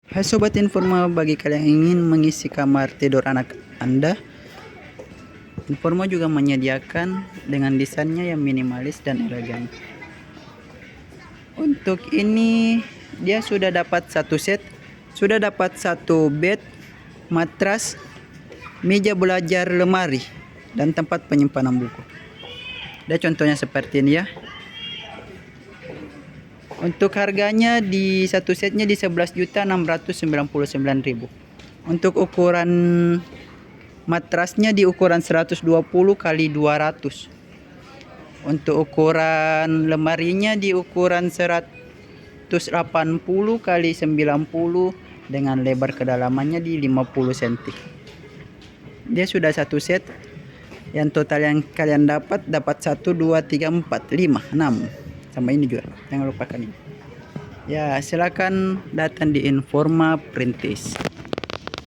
Hai Sobat Informa, bagi kalian yang ingin mengisi kamar tidur anak Anda, Informa juga menyediakan dengan desainnya yang minimalis dan elegan. Untuk ini dia sudah dapat satu set, sudah dapat satu bed, matras, meja belajar, lemari, dan tempat penyimpanan buku. Ada contohnya seperti ini ya. Untuk harganya di satu setnya di 11.699.000. Untuk ukuran matrasnya di ukuran 120 kali 200. Untuk ukuran lemarinya di ukuran 180 kali 90 dengan lebar kedalamannya di 50 cm. Dia sudah satu set. Yang total yang kalian dapat 1, 2, 3, 4, 5, 6. Sama ini juga, jangan lupakan ini. Ya, silakan datang di Informa Perintis.